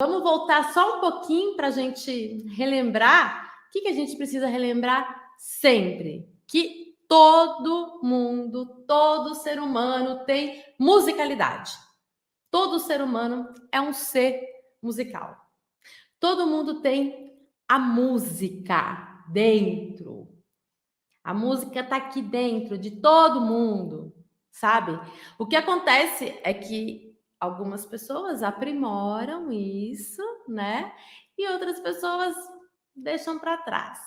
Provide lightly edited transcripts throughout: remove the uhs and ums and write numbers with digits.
Vamos voltar só um pouquinho para a gente relembrar. O que a gente precisa relembrar sempre? Que todo mundo, todo ser humano tem musicalidade. Todo ser humano é um ser musical. Todo mundo tem a música dentro. A música está aqui dentro de todo mundo, sabe? O que acontece é que algumas pessoas aprimoram isso, né? E outras pessoas deixam para trás,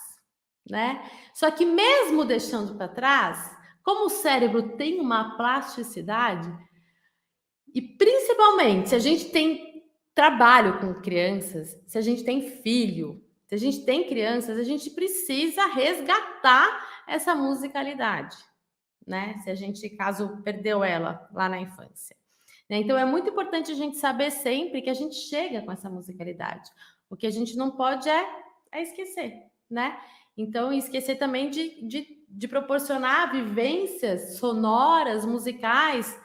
né? Só que mesmo deixando para trás, como o cérebro tem uma plasticidade, e principalmente se a gente tem trabalho com crianças, se a gente tem filho, se a gente tem crianças, a gente precisa resgatar essa musicalidade, né? Se a gente, caso, perdeu ela lá na infância. Então é muito importante a gente saber sempre que a gente chega com essa musicalidade. O que a gente não pode é esquecer, né? Então, esquecer também de proporcionar vivências sonoras, musicais,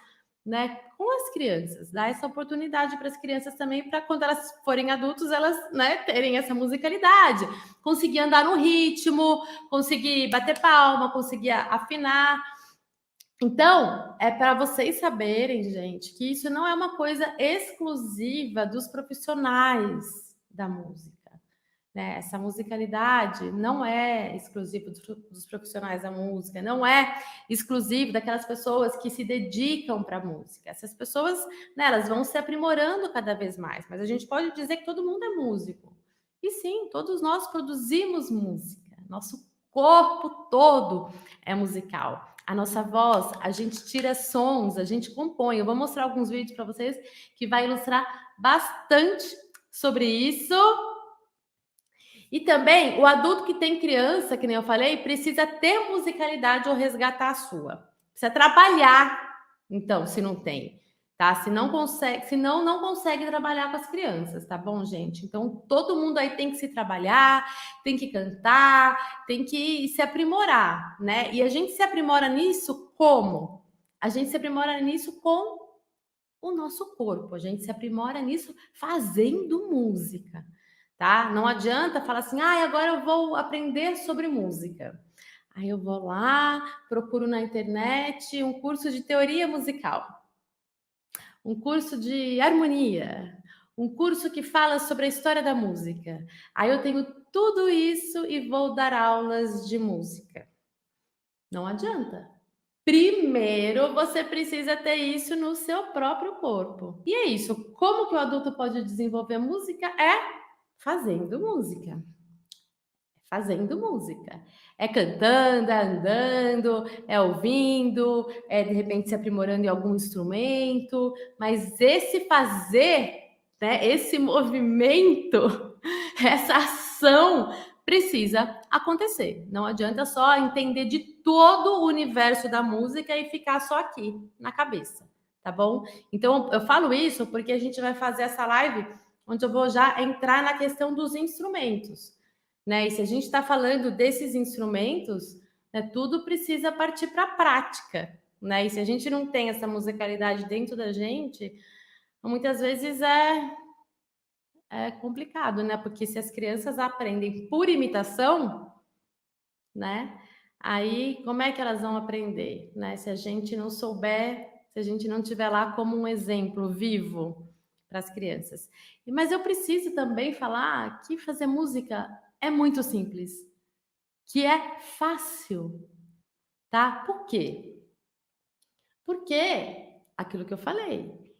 né, com as crianças, dar essa oportunidade para as crianças também, para quando elas forem adultos, elas, né, terem essa musicalidade, conseguir andar no ritmo, conseguir bater palma, conseguir afinar. Então, é para vocês saberem, gente, que isso não é uma coisa exclusiva dos profissionais da música, né? Essa musicalidade não é exclusiva dos profissionais da música, não é exclusivo daquelas pessoas que se dedicam para a música. Essas pessoas, né, elas vão se aprimorando cada vez mais, mas a gente pode dizer que todo mundo é músico. E sim, todos nós produzimos música. Nosso corpo todo é musical. A nossa voz, a gente tira sons, a gente compõe. Eu vou mostrar alguns vídeos para vocês que vai ilustrar bastante sobre isso. E também, o adulto que tem criança, que nem eu falei, precisa ter musicalidade ou resgatar a sua. Precisa trabalhar, então, se não tem, tá? Se não consegue, senão não consegue trabalhar com as crianças, tá bom, gente? Então, todo mundo aí tem que se trabalhar, tem que cantar, tem que se aprimorar, né? E a gente se aprimora nisso como? A gente se aprimora nisso com o nosso corpo, a gente se aprimora nisso fazendo música, tá? Não adianta falar assim, agora eu vou aprender sobre música. Aí eu vou lá, procuro na internet um curso de teoria musical, um curso de harmonia, um curso que fala sobre a história da música. Aí eu tenho tudo isso e vou dar aulas de música. Não adianta. Primeiro, você precisa ter isso no seu próprio corpo. E é isso. Como que o adulto pode desenvolver música? É fazendo música. Fazendo música. É cantando, é andando, é ouvindo, é de repente se aprimorando em algum instrumento. Mas esse fazer, né, esse movimento, essa ação precisa acontecer. Não adianta só entender de todo o universo da música e ficar só aqui na cabeça, tá bom? Então eu falo isso porque a gente vai fazer essa live onde eu vou já entrar na questão dos instrumentos, né? E se a gente está falando desses instrumentos, né, tudo precisa partir para a prática, né? E se a gente não tem essa musicalidade dentro da gente, muitas vezes é complicado, né? Porque se as crianças aprendem por imitação, né? Aí como é que elas vão aprender, né? Se a gente não souber, se a gente não tiver lá como um exemplo vivo para as crianças. Mas eu preciso também falar que fazer música é muito simples, que é fácil, tá? Por quê? Porque aquilo que eu falei,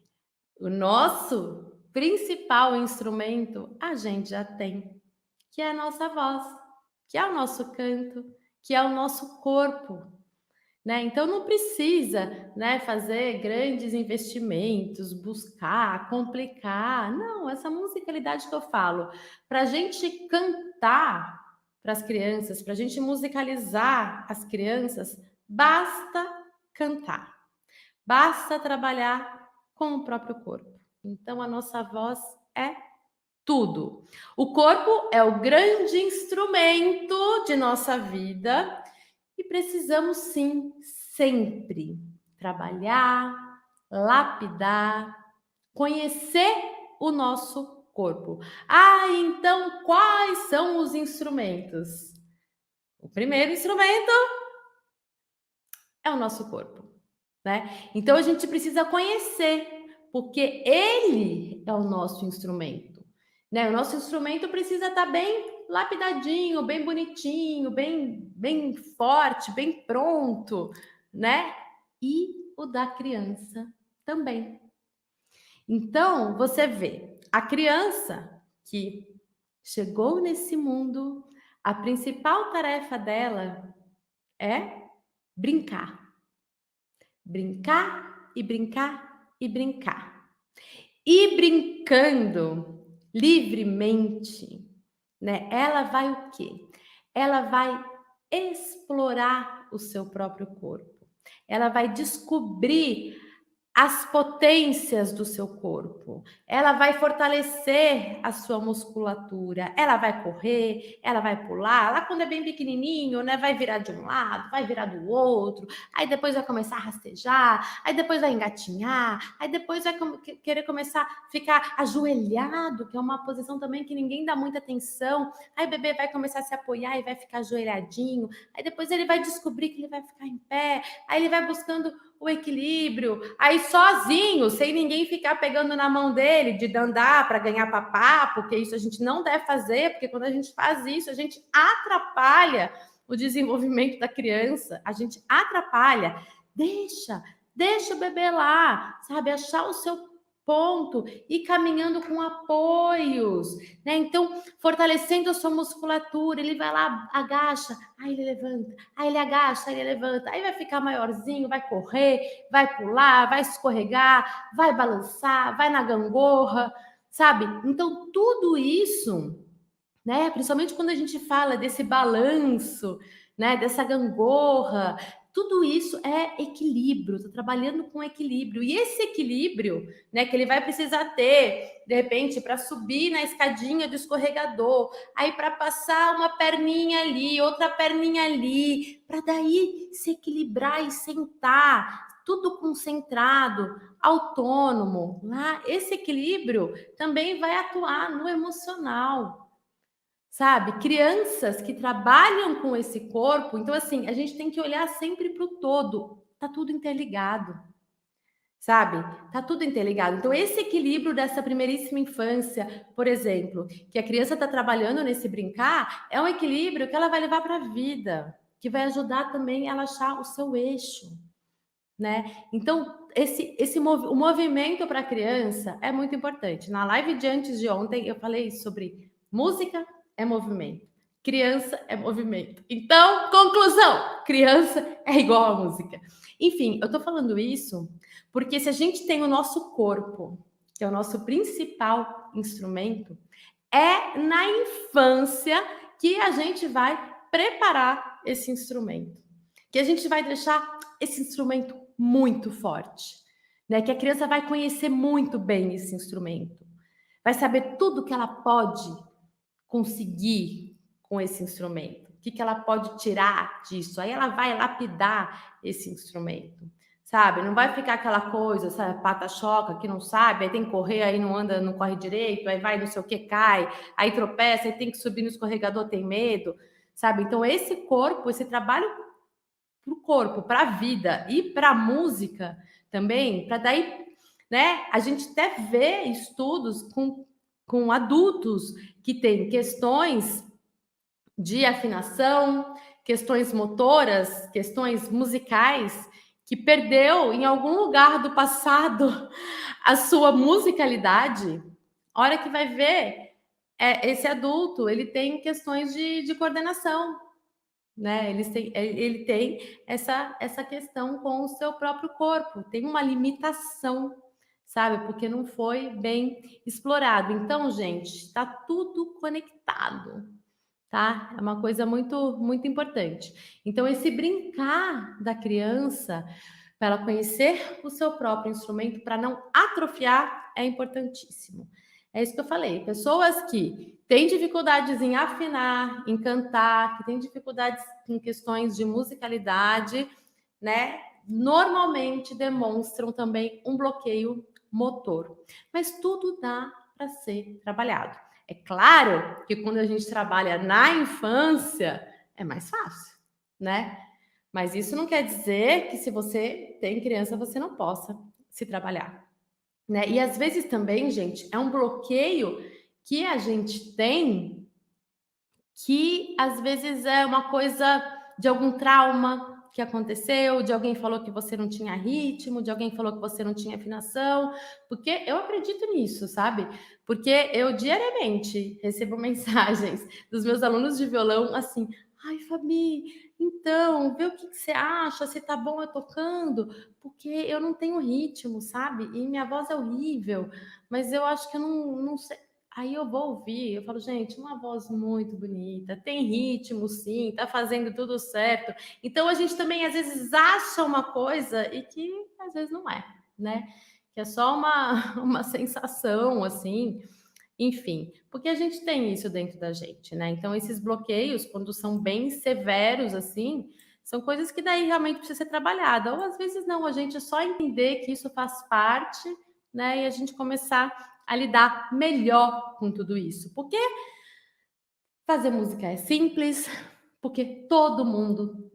o nosso principal instrumento a gente já tem, que é a nossa voz, que é o nosso canto, que é o nosso corpo, né? Então não precisa, né, fazer grandes investimentos, buscar, complicar. Não, essa musicalidade que eu falo, para a gente cantar para as crianças, para a gente musicalizar as crianças, basta cantar. Basta trabalhar com o próprio corpo. Então, a nossa voz é tudo. O corpo é o grande instrumento de nossa vida e precisamos, sim, sempre trabalhar, lapidar, conhecer o nosso corpo. Ah, então quais são os instrumentos? O primeiro instrumento é o nosso corpo, né? Então a gente precisa conhecer, porque ele é o nosso instrumento, né? O nosso instrumento precisa estar bem lapidadinho, bem bonitinho, bem forte, bem pronto, né? E o da criança também. Então, você vê, a criança que chegou nesse mundo, a principal tarefa dela é brincar. Brincar e brincar e brincar. E brincando livremente, né? Ela vai o quê? Ela vai explorar o seu próprio corpo. Ela vai descobrir as potências do seu corpo. Ela vai fortalecer a sua musculatura. Ela vai correr, ela vai pular. Lá quando é bem pequenininho, né, vai virar de um lado, vai virar do outro. Aí depois vai começar a rastejar, aí depois vai engatinhar, aí depois vai querer começar a ficar ajoelhado, que é uma posição também que ninguém dá muita atenção. Aí o bebê vai começar a se apoiar e vai ficar ajoelhadinho. Aí depois ele vai descobrir que ele vai ficar em pé. Aí ele vai buscando o equilíbrio, aí sozinho, sem ninguém ficar pegando na mão dele, de andar para ganhar papá, porque isso a gente não deve fazer, porque quando a gente faz isso, a gente atrapalha o desenvolvimento da criança, a gente atrapalha. Deixa o bebê lá, sabe? Achar o seu ponto e caminhando com apoios, né? Então, fortalecendo a sua musculatura, ele vai lá, agacha, aí ele levanta, aí ele agacha, aí ele levanta, aí vai ficar maiorzinho, vai correr, vai pular, vai escorregar, vai balançar, vai na gangorra, sabe? Então, tudo isso, né? Principalmente quando a gente fala desse balanço, né? Dessa gangorra, tudo isso é equilíbrio, tá trabalhando com equilíbrio. E esse equilíbrio, né, que ele vai precisar ter, de repente, para subir na escadinha do escorregador, aí para passar uma perninha ali, outra perninha ali, para daí se equilibrar e sentar, tudo concentrado, autônomo. Lá, esse equilíbrio também vai atuar no emocional. Sabe, crianças que trabalham com esse corpo, então assim, a gente tem que olhar sempre para o todo, tá tudo interligado, sabe? Tá tudo interligado. Então esse equilíbrio dessa primeiríssima infância, por exemplo, que a criança está trabalhando nesse brincar, é um equilíbrio que ela vai levar para a vida, que vai ajudar também ela a achar o seu eixo, né? Então o movimento para a criança é muito importante. Na live de antes de ontem eu falei sobre música é movimento, criança é movimento. Então, conclusão, criança é igual a música. Enfim, eu tô falando isso porque se a gente tem o nosso corpo, que é o nosso principal instrumento, é na infância que a gente vai preparar esse instrumento, que a gente vai deixar esse instrumento muito forte, né? Que a criança vai conhecer muito bem esse instrumento, vai saber tudo que ela pode conseguir com esse instrumento, o que ela pode tirar disso. Aí ela vai lapidar esse instrumento, sabe? Não vai ficar aquela coisa, sabe, pata-choca, que não sabe, aí tem que correr, aí não anda, não corre direito, aí vai não sei o que, cai, aí tropeça, aí tem que subir no escorregador, tem medo, sabe? Então esse corpo, esse trabalho para o corpo, para a vida e para a música também, para daí, né? A gente até vê estudos com adultos que têm questões de afinação, questões motoras, questões musicais, que perdeu em algum lugar do passado a sua musicalidade. A hora que vai ver, esse adulto ele tem questões de coordenação, né? Ele tem essa questão com o seu próprio corpo, tem uma limitação, sabe? Porque não foi bem explorado. Então, gente, está tudo conectado, tá? É uma coisa muito importante. Então, esse brincar da criança para ela conhecer o seu próprio instrumento para não atrofiar é importantíssimo. É isso que eu falei. Pessoas que têm dificuldades em afinar, em cantar, que têm dificuldades em questões de musicalidade, né? Normalmente demonstram também um bloqueio motor. Mas tudo dá para ser trabalhado. É claro que quando a gente trabalha na infância, é mais fácil, né? Mas isso não quer dizer que se você tem criança, você não possa se trabalhar, né? E às vezes também, gente, é um bloqueio que a gente tem que às vezes é uma coisa de algum trauma que aconteceu, de alguém falou que você não tinha ritmo, de alguém falou que você não tinha afinação, porque eu acredito nisso, sabe? Porque eu diariamente recebo mensagens dos meus alunos de violão assim: ai, Fabi, então, vê o que você acha, se tá bom eu tocando, porque eu não tenho ritmo, sabe? E minha voz é horrível, mas eu acho que eu não sei. Aí eu vou ouvir, eu falo, gente, uma voz muito bonita, tem ritmo, sim, tá fazendo tudo certo. Então a gente também às vezes acha uma coisa e que às vezes não é, né? Que é só uma sensação, assim, enfim, porque a gente tem isso dentro da gente, né? Então esses bloqueios, quando são bem severos, assim, são coisas que daí realmente precisa ser trabalhada. Ou às vezes não, a gente só entender que isso faz parte, né? E a gente começar a lidar melhor com tudo isso. Porque fazer música é simples, porque todo mundo,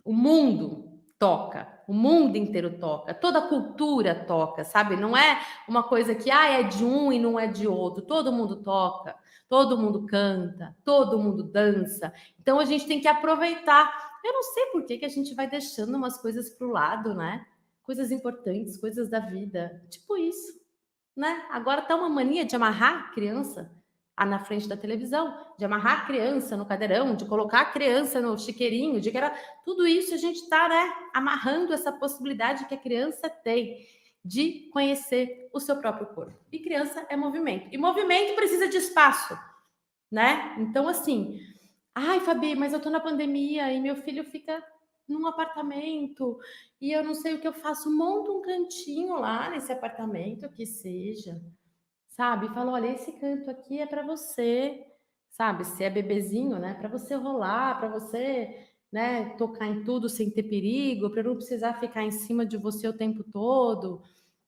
o mundo toca, o mundo inteiro toca, toda a cultura toca, sabe? Não é uma coisa que é de um e não é de outro. Todo mundo toca, todo mundo canta, todo mundo dança. Então a gente tem que aproveitar. Eu não sei por que a gente vai deixando umas coisas para o lado, né? Coisas importantes, coisas da vida. Tipo isso, né? Agora tá uma mania de amarrar a criança na frente da televisão, de amarrar a criança no cadeirão, de colocar a criança no chiqueirinho, de que era tudo isso a gente está, né, amarrando essa possibilidade que a criança tem de conhecer o seu próprio corpo. E criança é movimento. E movimento precisa de espaço, né? Então, assim, ai, Fabi, mas eu tô na pandemia e meu filho fica num apartamento e eu não sei o que eu faço. Monta um cantinho lá nesse apartamento, que seja, sabe? Fala, olha, esse canto aqui é para você, sabe? Se é bebezinho, né? Para você rolar, para você, né, tocar em tudo sem ter perigo, para não precisar ficar em cima de você o tempo todo.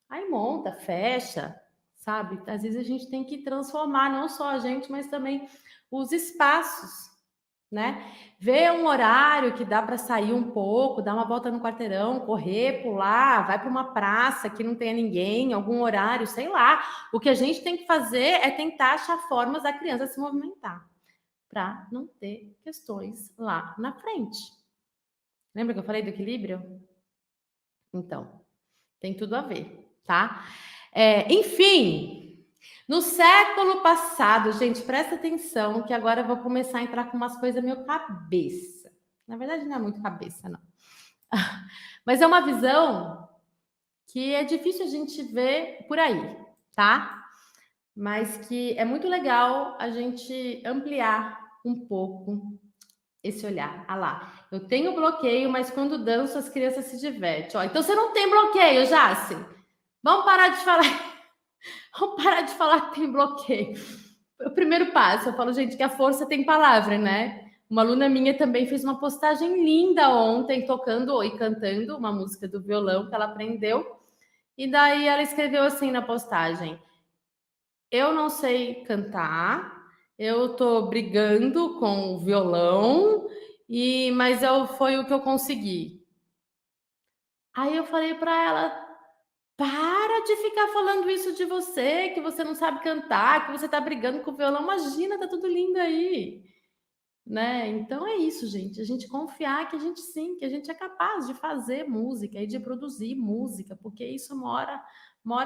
Aí monta, fecha, sabe? Às vezes a gente tem que transformar não só a gente, mas também os espaços, né? Ver um horário que dá para sair um pouco, dar uma volta no quarteirão, correr, pular, vai para uma praça que não tenha ninguém, algum horário, sei lá. O que a gente tem que fazer é tentar achar formas da criança se movimentar, para não ter questões lá na frente. Lembra que eu falei do equilíbrio? Então, tem tudo a ver, tá? Enfim, no século passado, gente, presta atenção que agora eu vou começar a entrar com umas coisas meio cabeça. Na verdade, não é muito cabeça, não. Mas é uma visão que é difícil a gente ver por aí, tá? Mas que é muito legal a gente ampliar um pouco esse olhar. Ah lá, eu tenho bloqueio, mas quando danço as crianças se divertem. Ó, então você não tem bloqueio, Jace. Vamos parar de falar. Vamos parar de falar que tem bloqueio. O primeiro passo, eu falo, gente, que a força tem palavra, né? Uma aluna minha também fez uma postagem linda ontem, tocando e cantando uma música do violão que ela aprendeu. E daí ela escreveu assim na postagem: eu não sei cantar, eu tô brigando com o violão, mas foi o que eu consegui. Aí eu falei para ela: para de ficar falando isso de você, que você não sabe cantar, que você tá brigando com o violão. Imagina, tá tudo lindo aí, né? Então é isso, gente. A gente confiar que a gente sim, que a gente é capaz de fazer música e de produzir música, porque isso mora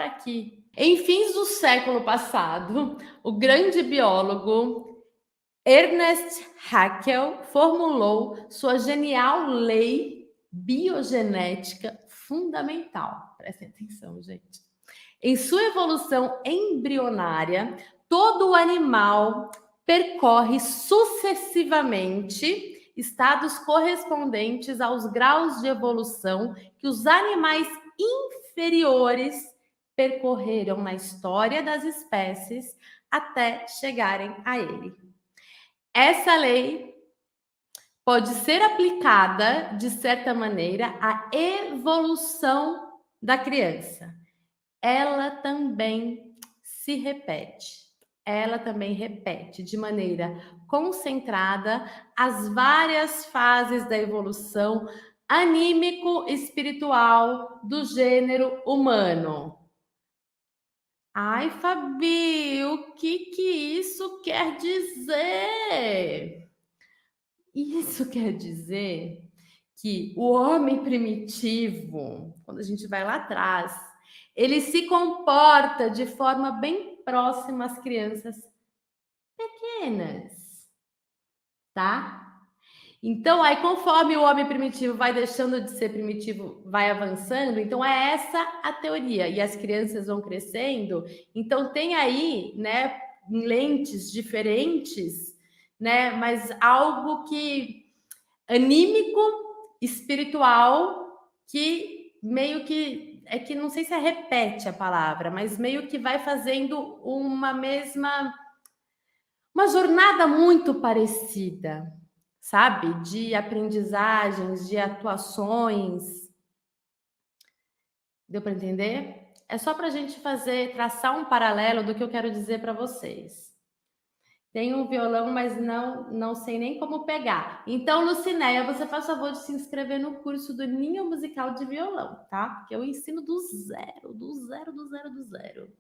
aqui. Em fins do século passado, o grande biólogo Ernest Haeckel formulou sua genial lei biogenética fundamental. Prestem atenção, gente. Em sua evolução embrionária, todo animal percorre sucessivamente estados correspondentes aos graus de evolução que os animais inferiores percorreram na história das espécies até chegarem a ele. Essa lei pode ser aplicada, de certa maneira, à evolução da criança. Ela também se repete. Ela também repete de maneira concentrada as várias fases da evolução anímico-espiritual do gênero humano. Ai, Fabi, o que isso quer dizer? Isso quer dizer que o homem primitivo, quando a gente vai lá atrás, ele se comporta de forma bem próxima às crianças pequenas, tá? Então, aí, conforme o homem primitivo vai deixando de ser primitivo, vai avançando, então é essa a teoria. E as crianças vão crescendo, então tem aí, né, lentes diferentes, né, mas algo que anímico, espiritual, que meio que é que não sei se é repete a palavra, mas meio que vai fazendo uma jornada muito parecida, sabe? De aprendizagens, de atuações. Deu para entender? É só para a gente traçar um paralelo do que eu quero dizer para vocês. Tenho um violão, mas não sei nem como pegar. Então, Lucinéia, você faz favor de se inscrever no curso do Ninho Musical de Violão, tá? Porque eu ensino do zero, do zero, do zero, do zero.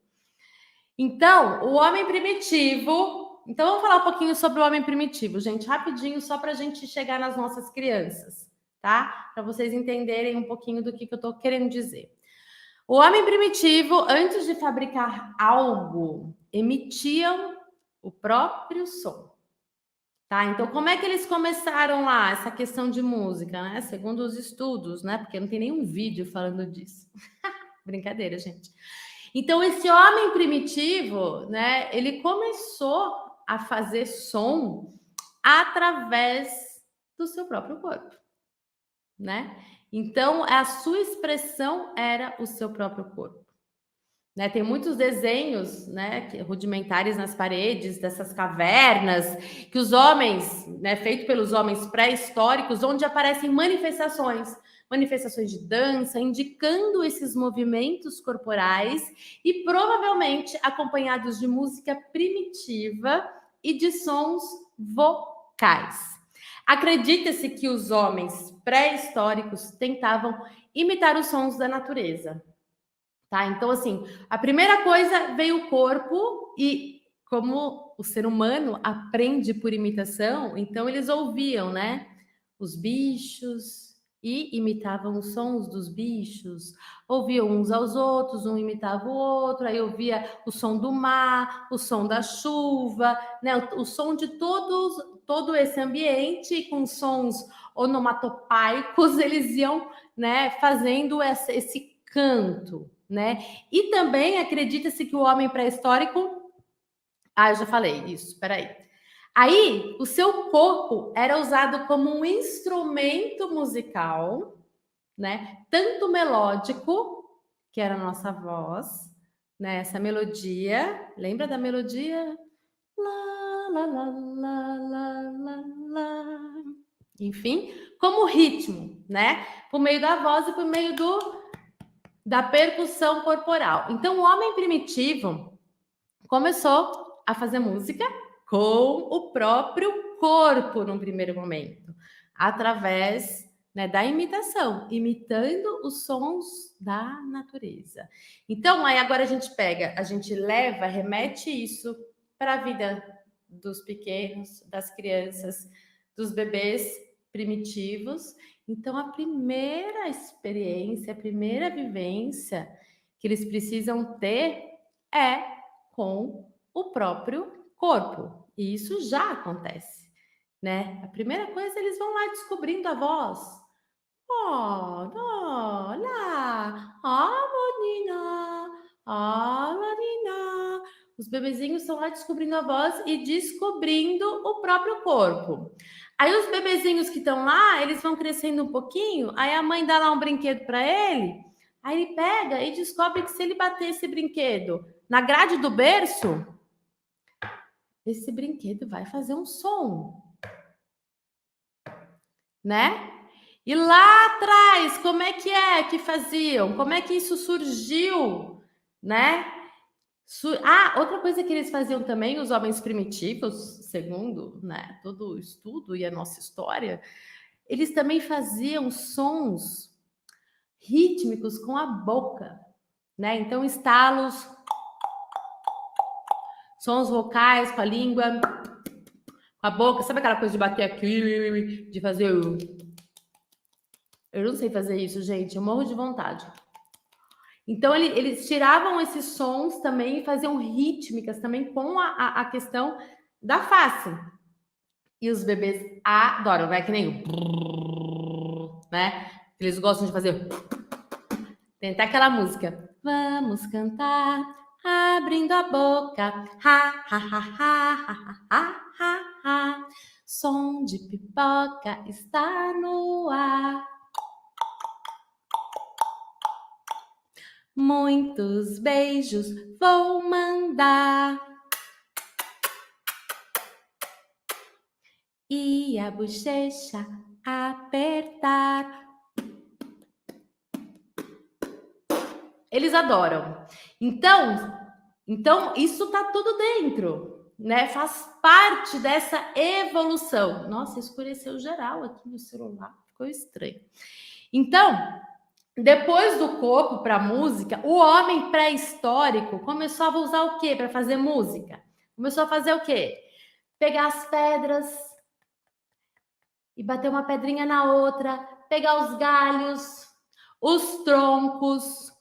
Então, o homem primitivo. Então, vamos falar um pouquinho sobre o homem primitivo, gente, rapidinho, só para a gente chegar nas nossas crianças, tá? Para vocês entenderem um pouquinho do que eu estou querendo dizer. O homem primitivo, antes de fabricar algo, emitiam o próprio som, tá? Então, como é que eles começaram lá essa questão de música, né? Segundo os estudos, né? Porque não tem nenhum vídeo falando disso. Brincadeira, gente. Então, esse homem primitivo, né? Ele começou a fazer som através do seu próprio corpo, né? Então, a sua expressão era o seu próprio corpo. Né, tem muitos desenhos, né, rudimentares nas paredes dessas cavernas que os homens, né, feito pelos homens pré-históricos, onde aparecem manifestações de dança, indicando esses movimentos corporais e provavelmente acompanhados de música primitiva e de sons vocais. Acredita-se que os homens pré-históricos tentavam imitar os sons da natureza. Tá? Então, assim, a primeira coisa veio o corpo e como o ser humano aprende por imitação, então eles ouviam, né? Os bichos e imitavam os sons dos bichos, ouviam uns aos outros, um imitava o outro, aí ouvia o som do mar, o som da chuva, né? O som de todo esse ambiente com sons onomatopaicos, eles iam, né, fazendo esse canto, né? E também acredita-se que o homem pré-histórico... Ah, eu já falei isso, peraí. Aí, o seu corpo era usado como um instrumento musical, né? Tanto melódico, que era a nossa voz, né? Essa melodia, lembra da melodia? Lá, lá, lá, lá, lá, lá, lá. Enfim, como ritmo, né? Por meio da voz e por meio da percussão corporal. Então, o homem primitivo começou a fazer música com o próprio corpo num primeiro momento, através, né, da imitação, imitando os sons da natureza. Então, aí agora a gente leva, remete isso para a vida dos pequenos, das crianças, dos bebês primitivos. Então, a primeira experiência, a primeira vivência que eles precisam ter é com o próprio corpo. E isso já acontece, né? A primeira coisa, eles vão lá descobrindo a voz. Oh, no, lá, menina, menina. Os bebezinhos estão lá descobrindo a voz e descobrindo o próprio corpo. Aí os bebezinhos que estão lá, eles vão crescendo um pouquinho, aí a mãe dá lá um brinquedo para ele, aí ele pega e descobre que se ele bater esse brinquedo na grade do berço, esse brinquedo vai fazer um som, né? E lá atrás, como é que faziam? Como é que isso surgiu, né? Outra coisa que eles faziam também, os homens primitivos, segundo, né, todo o estudo e a nossa história, eles também faziam sons rítmicos com a boca, né? Então, estalos, sons vocais com a língua, com a boca. Sabe aquela coisa de bater aqui, de fazer... Eu não sei fazer isso, gente. Eu morro de vontade. Então, eles tiravam esses sons também e faziam rítmicas também com a questão da face. E os bebês adoram, né? Que nem o... né? Eles gostam de fazer... Tentar aquela música. Vamos cantar, abrindo a boca. Ha, ha, ha, ha, ha, ha, ha, ha. Som de pipoca está no ar. Muitos beijos vou mandar. E a bochecha apertar. Eles adoram. Então isso tá tudo dentro, né? Faz parte dessa evolução. Nossa, escureceu geral aqui no celular, ficou estranho. Então, depois do coco para música, o homem pré-histórico começou a usar o quê para fazer música? Começou a fazer o quê? Pegar as pedras e bater uma pedrinha na outra, pegar os galhos, os troncos,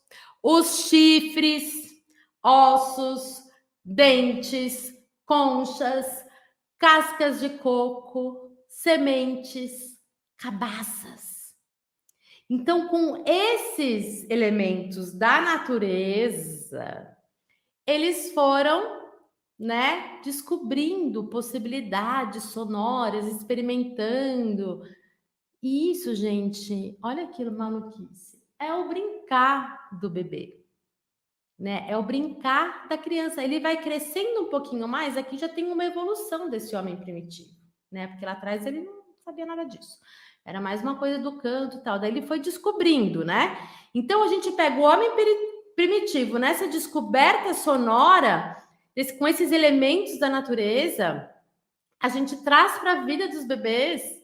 os chifres, ossos, dentes, conchas, cascas de coco, sementes, cabaças. Então, com esses elementos da natureza, eles foram, né, descobrindo possibilidades sonoras, experimentando. E isso, gente, olha aquilo, maluquice. É o brincar do bebê, né? É o brincar da criança. Ele vai crescendo um pouquinho mais, aqui já tem uma evolução desse homem primitivo, né? Porque lá atrás ele não sabia nada disso. Era mais uma coisa do canto e tal. Daí ele foi descobrindo, né? Então a gente pega o homem primitivo nessa descoberta sonora, com esses elementos da natureza, a gente traz para a vida dos bebês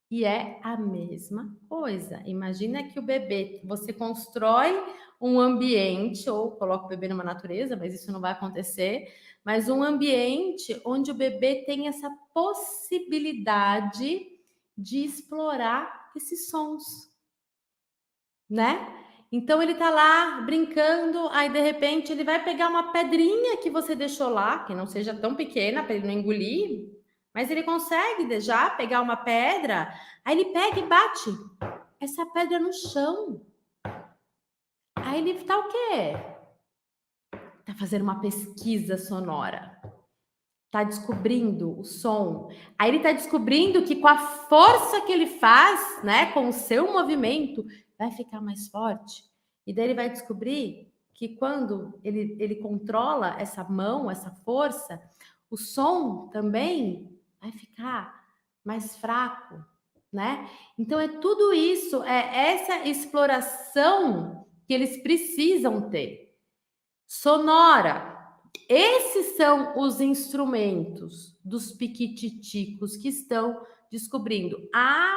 e é a mesma coisa. Imagina que o bebê, você constrói um ambiente, ou coloca o bebê numa natureza, mas isso não vai acontecer, mas um ambiente onde o bebê tem essa possibilidade de explorar esses sons, né? Então ele tá lá brincando, aí de repente ele vai pegar uma pedrinha que você deixou lá, que não seja tão pequena para ele não engolir, mas ele consegue já pegar uma pedra, aí ele pega e bate essa pedra no chão. Aí ele tá o quê? Tá fazendo uma pesquisa sonora. Tá descobrindo o som. Aí ele tá descobrindo que com a força que ele faz, né, com o seu movimento, vai ficar mais forte. E daí ele vai descobrir que quando ele controla essa mão, essa força, o som também vai ficar mais fraco, né? Então é tudo isso, é essa exploração que eles precisam ter. Sonora. Esses são os instrumentos dos piquititicos que estão descobrindo.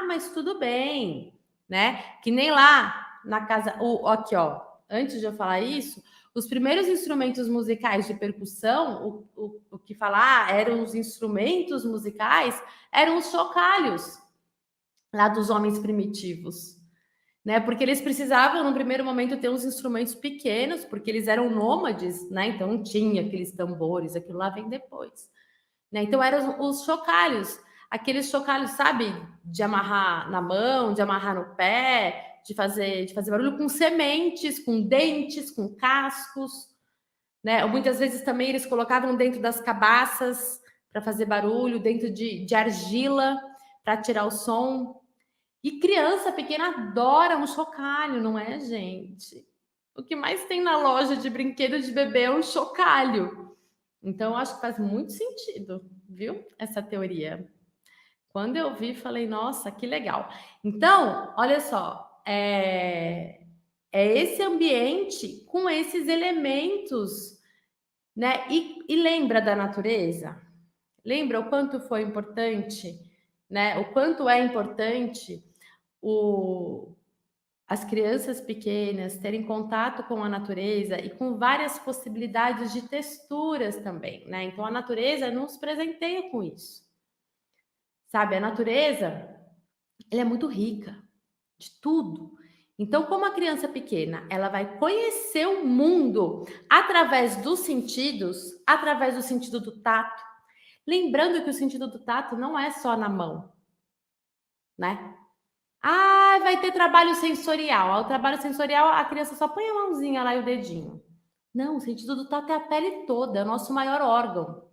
Mas tudo bem, né? Que nem lá na casa, aqui ó, antes de eu falar isso, os primeiros instrumentos musicais de percussão, o que falar eram os instrumentos musicais, eram os chocalhos lá dos homens primitivos, né? Porque eles precisavam, no primeiro momento, ter uns instrumentos pequenos, porque eles eram nômades, né? Então não tinha aqueles tambores, aquilo lá vem depois, né? Então eram os chocalhos, aqueles chocalhos, sabe? De amarrar na mão, de amarrar no pé, de fazer barulho com sementes, com dentes, com cascos, né? Ou muitas vezes também eles colocavam dentro das cabaças para fazer barulho, dentro de argila para tirar o som. E criança pequena adora um chocalho, não é, gente? O que mais tem na loja de brinquedos de bebê é um chocalho. Então, eu acho que faz muito sentido, viu? Essa teoria. Quando eu vi, falei, nossa, que legal. Então, olha só, é esse ambiente com esses elementos né? E lembra da natureza? Lembra o quanto foi importante, né? O quanto é importante o, as crianças pequenas terem contato com a natureza e com várias possibilidades de texturas também, né? Então a natureza nos presenteia com isso, sabe? A natureza, ela é muito rica de tudo. Então, como a criança pequena, ela vai conhecer o mundo através dos sentidos, através do sentido do tato. Lembrando que o sentido do tato não é só na mão, né? Ah, vai ter trabalho sensorial. O trabalho sensorial, a criança só põe a mãozinha lá e o dedinho. Não, o sentido do tato é a pele toda, é o nosso maior órgão,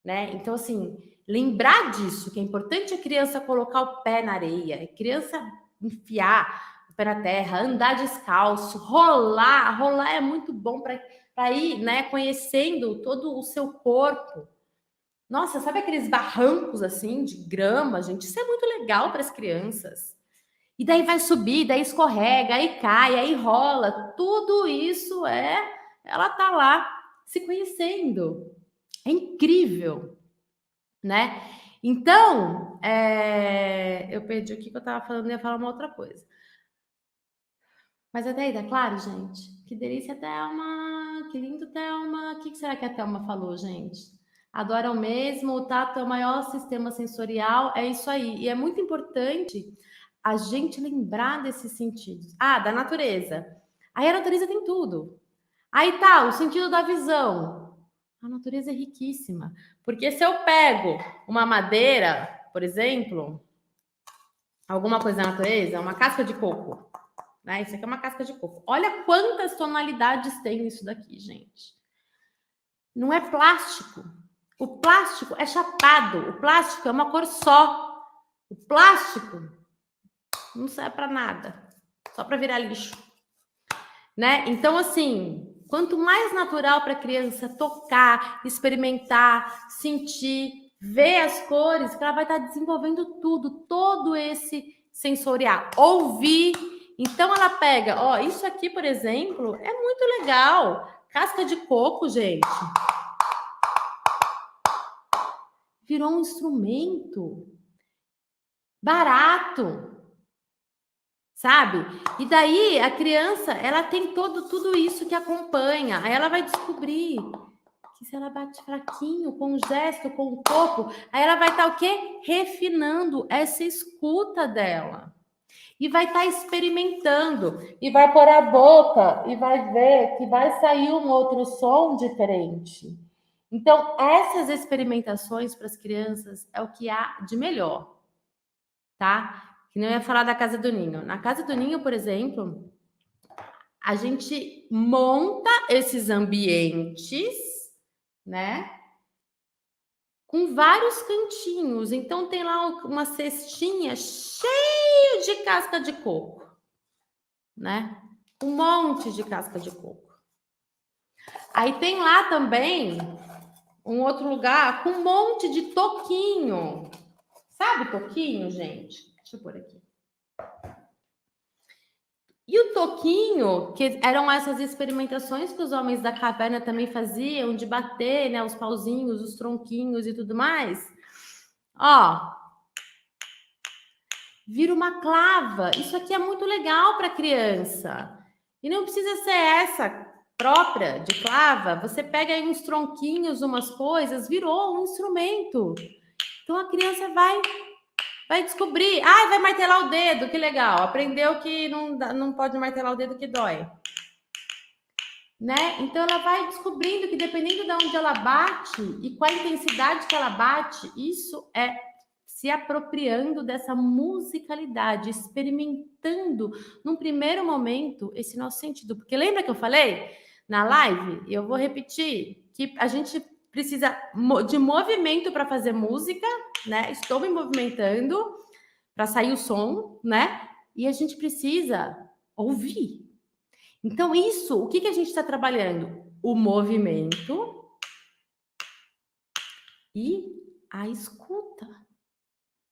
né? Então, assim, lembrar disso, que é importante a criança colocar o pé na areia, a criança enfiar o pé na terra, andar descalço, rolar. Rolar é muito bom para ir, né, conhecendo todo o seu corpo. Nossa, sabe aqueles barrancos assim de grama, gente? Isso é muito legal para as crianças. E daí vai subir, daí escorrega, aí cai, aí rola. Tudo isso ela tá lá se conhecendo. É incrível, né? Então, eu perdi o que eu estava falando, ia falar uma outra coisa. Mas até aí, tá claro, gente? Que delícia, Thelma! Que lindo, Thelma! O que será que a Thelma falou, gente? Adoram mesmo, o tato é o maior sistema sensorial, é isso aí. E é muito importante a gente lembrar desses sentidos. Ah, da natureza. Aí a natureza tem tudo. Aí tá, o sentido da visão. A natureza é riquíssima. Porque se eu pego uma madeira, por exemplo, alguma coisa da natureza, uma casca de coco, né? Isso aqui é uma casca de coco. Olha quantas tonalidades tem isso daqui, gente. Não é plástico. O plástico é chapado. O plástico é uma cor só. O plástico não serve para nada. Só para virar lixo, né? Então, assim, quanto mais natural para a criança tocar, experimentar, sentir, ver as cores, que ela vai estar desenvolvendo tudo, todo esse sensorial. Ouvir. Então, ela pega, ó, isso aqui, por exemplo, é muito legal. Casca de coco, gente. Virou um instrumento barato, sabe? E daí a criança, ela tem tudo isso que acompanha. Aí ela vai descobrir que se ela bate fraquinho, com o gesto, com o corpo, aí ela vai estar o quê? Refinando essa escuta dela. E vai estar experimentando. E vai pôr a boca e vai ver que vai sair um outro som diferente. Então, essas experimentações para as crianças é o que há de melhor, tá? Que não ia falar da Casa do Ninho. Na Casa do Ninho, por exemplo, a gente monta esses ambientes, né? Com vários cantinhos. Então tem lá uma cestinha cheia de casca de coco, né? Um monte de casca de coco. Aí tem lá também um outro lugar com um monte de toquinho. Sabe toquinho, gente? Deixa eu pôr aqui. E o toquinho, que eram essas experimentações que os homens da caverna também faziam, de bater, né, os pauzinhos, os tronquinhos e tudo mais. Ó, vira uma clava. Isso aqui é muito legal para criança. E não precisa ser essa própria de clava. Você pega aí uns tronquinhos, umas coisas, virou um instrumento. Então a criança vai descobrir. Ah, vai martelar o dedo, que legal. Aprendeu que não pode martelar o dedo que dói. Né? Então ela vai descobrindo que dependendo de onde ela bate e qual a intensidade que ela bate, isso é se apropriando dessa musicalidade, experimentando num primeiro momento esse nosso sentido. Porque lembra que eu falei na live, e eu vou repetir, que a gente precisa de movimento para fazer música, né? Estou me movimentando para sair o som, né? E a gente precisa ouvir. Então, isso, o que a gente está trabalhando? O movimento e a escuta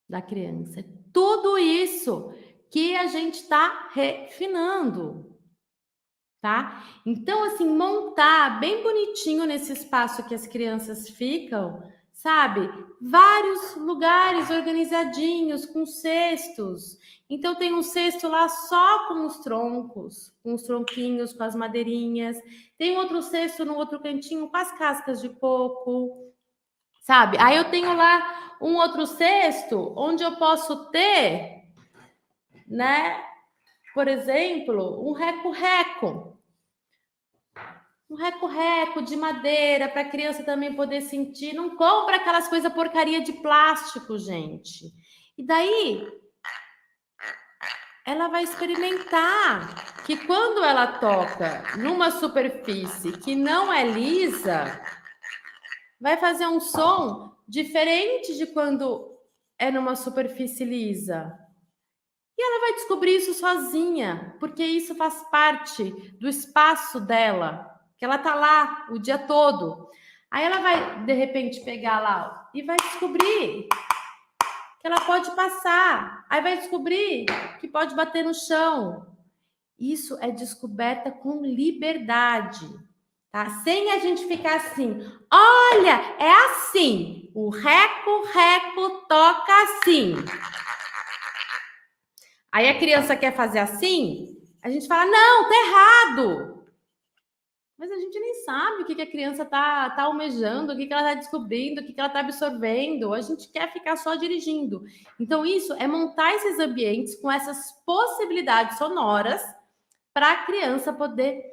da criança. Tudo isso que a gente está refinando, tá? Então, assim, montar bem bonitinho nesse espaço que as crianças ficam, sabe? Vários lugares organizadinhos, com cestos. Então, tem um cesto lá só com os troncos, com os tronquinhos, com as madeirinhas. Tem outro cesto no outro cantinho com as cascas de coco, sabe? Aí eu tenho lá um outro cesto onde eu posso ter, né? Por exemplo, um reco-reco. Um reco-reco de madeira para a criança também poder sentir. Não compra aquelas coisas porcaria de plástico, gente. E daí ela vai experimentar que quando ela toca numa superfície que não é lisa, vai fazer um som diferente de quando é numa superfície lisa. E ela vai descobrir isso sozinha, porque isso faz parte do espaço dela, que ela tá lá o dia todo. Aí ela vai, de repente, pegar lá e vai descobrir que ela pode passar. Aí vai descobrir que pode bater no chão. Isso é descoberta com liberdade, tá? Sem a gente ficar assim, olha, é assim, o reco-reco toca assim. Aí a criança quer fazer assim, a gente fala, não, tá errado. Mas a gente nem sabe o que a criança tá almejando, o que ela tá descobrindo, o que ela tá absorvendo. A gente quer ficar só dirigindo. Então, isso é montar esses ambientes com essas possibilidades sonoras para a criança poder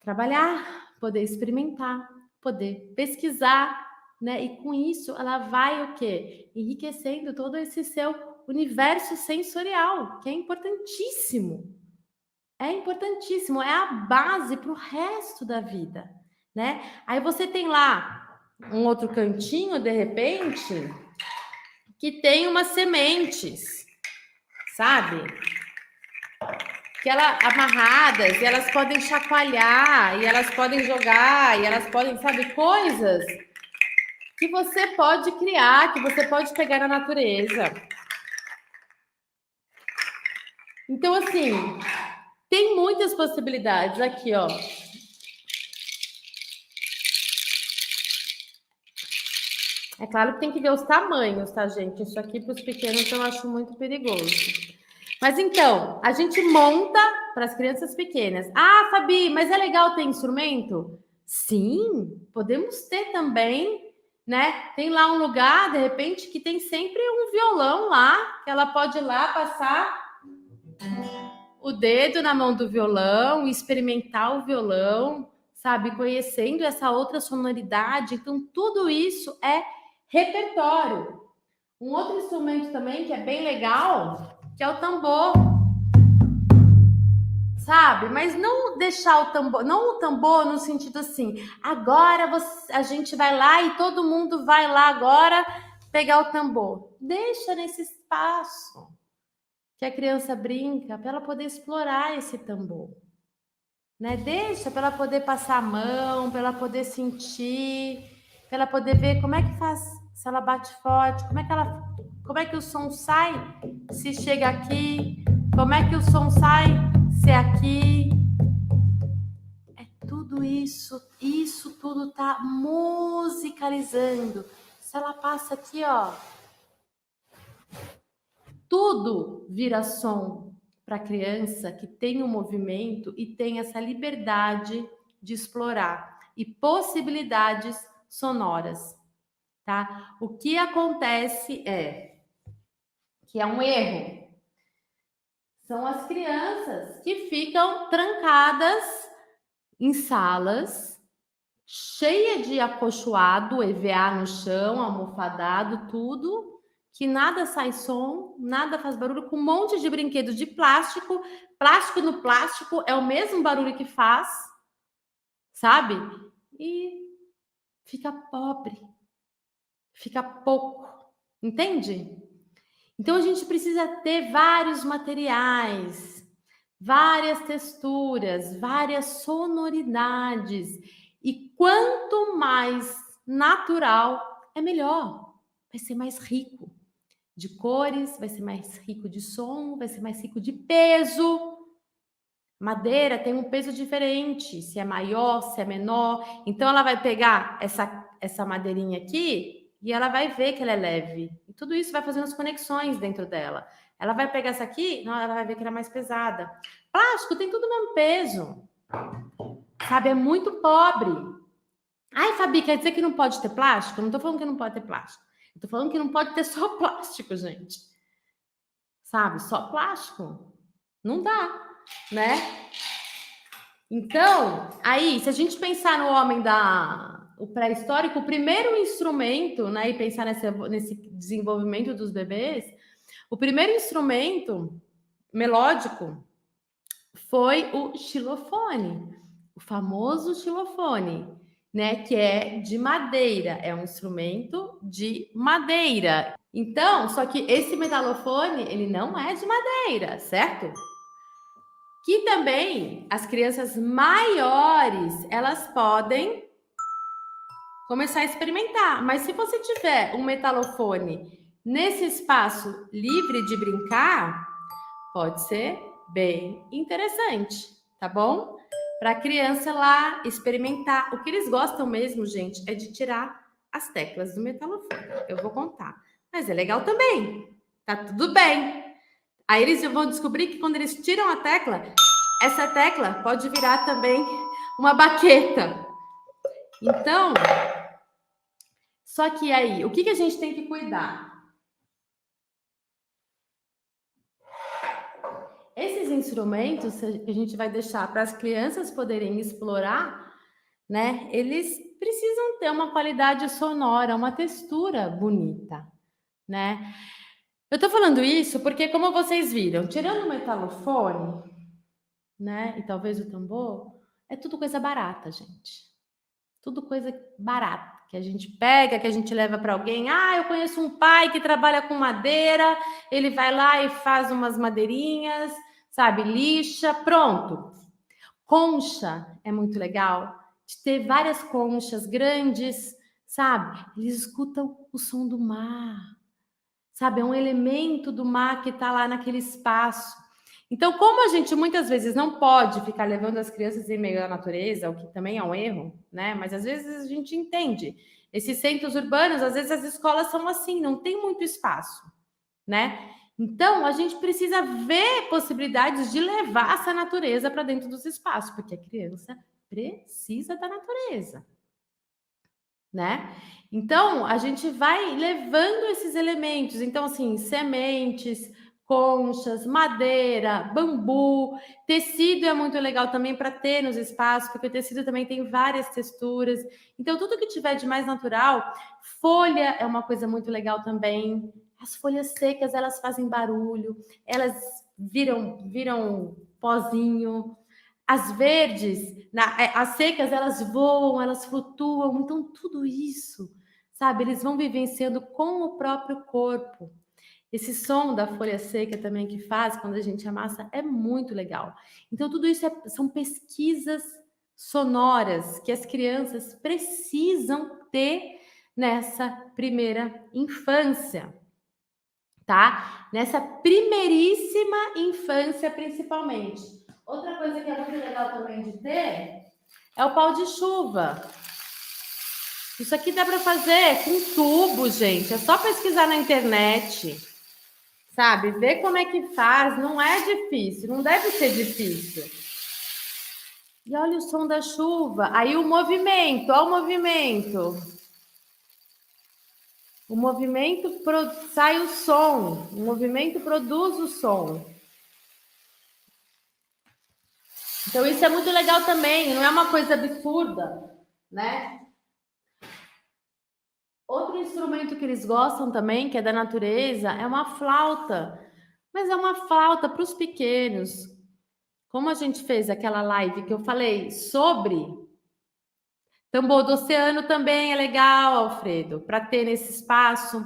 trabalhar, poder experimentar, poder pesquisar, né? E com isso ela vai o quê? Enriquecendo todo esse seu universo sensorial, que é importantíssimo. É importantíssimo, é a base para o resto da vida, né? Aí você tem lá um outro cantinho, de repente, que tem umas sementes, sabe? Que ela amarradas, e elas podem chacoalhar, e elas podem jogar, e elas podem, sabe, coisas que você pode criar, que você pode pegar na natureza. Então, assim, tem muitas possibilidades aqui, ó. É claro que tem que ver os tamanhos, tá, gente? Isso aqui para os pequenos eu acho muito perigoso. Mas então, a gente monta para as crianças pequenas. Ah, Fabi, mas é legal ter instrumento? Sim, podemos ter também, né? Tem lá um lugar, de repente, que tem sempre um violão lá, que ela pode ir lá passar o dedo na mão do violão, experimentar o violão, sabe? Conhecendo essa outra sonoridade. Então, tudo isso é repertório. Um outro instrumento também que é bem legal, que é o tambor. Sabe? Mas não deixar o tambor, não o tambor no sentido assim, agora a gente vai lá e todo mundo vai lá agora pegar o tambor. Deixa nesse espaço que a criança brinca para ela poder explorar esse tambor. Né? Deixa para ela poder passar a mão, para ela poder sentir, para ela poder ver como é que faz, se ela bate forte, como é que o som sai se chega aqui, como é que o som sai se é aqui. É tudo isso tudo tá musicalizando. Se ela passa aqui, ó, tudo vira som para a criança que tem um movimento e tem essa liberdade de explorar e possibilidades sonoras, tá? O que acontece que é um erro. São as crianças que ficam trancadas em salas cheia de acolchoado, EVA no chão, almofadado, tudo, que nada sai som, nada faz barulho, com um monte de brinquedos de plástico. Plástico no plástico é o mesmo barulho que faz, sabe? E fica pobre, fica pouco, entende? Então a gente precisa ter vários materiais, várias texturas, várias sonoridades. E quanto mais natural, é melhor. Vai ser mais rico de cores, vai ser mais rico de som, vai ser mais rico de peso. Madeira tem um peso diferente, se é maior, se é menor. Então, ela vai pegar essa madeirinha aqui e ela vai ver que ela é leve. E tudo isso vai fazendo as conexões dentro dela. Ela vai pegar essa aqui, não, ela vai ver que ela é mais pesada. Plástico tem tudo o mesmo peso. Sabe, é muito pobre. Ai, Fabi, quer dizer que não pode ter plástico? Eu não tô falando que não pode ter plástico. Eu tô falando que não pode ter só plástico, gente. Sabe, só plástico. Não dá, né? Então, aí, se a gente pensar no homem o pré-histórico, o primeiro instrumento, né, e pensar nesse desenvolvimento dos bebês, o primeiro instrumento melódico foi o xilofone, o famoso xilofone, né, que é de madeira, é um instrumento de madeira. Então, só que esse metalofone, ele não é de madeira, certo? Que também as crianças maiores, elas podem começar a experimentar. Mas se você tiver um metalofone nesse espaço livre de brincar, pode ser bem interessante, tá bom? Para a criança lá experimentar. O que eles gostam mesmo, gente, é de tirar as teclas do metalofone. Eu vou contar. Mas é legal também. Tá tudo bem. Aí eles vão descobrir que quando eles tiram a tecla, essa tecla pode virar também uma baqueta. Então, só que aí, o que a gente tem que cuidar? Esses instrumentos que a gente vai deixar para as crianças poderem explorar, né? Eles precisam ter uma qualidade sonora, uma textura bonita, né? Eu tô falando isso porque, como vocês viram, tirando o metalofone, né? E talvez o tambor, é tudo coisa barata, gente. Tudo coisa barata, que a gente pega, que a gente leva para alguém. Ah, eu conheço um pai que trabalha com madeira, ele vai lá e faz umas madeirinhas, sabe, lixa, pronto. Concha é muito legal, de ter várias conchas grandes, sabe? Eles escutam o som do mar, sabe? É um elemento do mar que está lá naquele espaço. Então, como a gente muitas vezes não pode ficar levando as crianças em meio à natureza, o que também é um erro, né? Mas às vezes a gente entende. Esses centros urbanos, às vezes as escolas são assim, não tem muito espaço, né? Então, a gente precisa ver possibilidades de levar essa natureza para dentro dos espaços, porque a criança precisa da natureza, né? Então, a gente vai levando esses elementos. Então, assim, sementes, conchas, madeira, bambu, tecido é muito legal também para ter nos espaços, porque o tecido também tem várias texturas. Então, tudo que tiver de mais natural, folha é uma coisa muito legal também. As folhas secas, elas fazem barulho, elas viram pozinho. As verdes, as secas, elas voam, elas flutuam. Então, tudo isso, sabe? Eles vão vivenciando com o próprio corpo. Esse som da folha seca também que faz quando a gente amassa é muito legal. Então, tudo isso são pesquisas sonoras que as crianças precisam ter nessa primeira infância, tá? Nessa primeiríssima infância, principalmente. Outra coisa que é muito legal também de ter é o pau de chuva. Isso aqui dá para fazer com tubo, gente. É só pesquisar na internet, sabe? Ver como é que faz. Não é difícil, não deve ser difícil. E olha o som da chuva. Aí o movimento, olha o movimento. O movimento sai o som. O movimento produz o som. Então, isso é muito legal também, não é uma coisa absurda, né? Outro instrumento que eles gostam também, que é da natureza, é uma flauta. Mas é uma flauta para os pequenos. Como a gente fez aquela live que eu falei sobre tambor do oceano também é legal, Alfredo, para ter nesse espaço.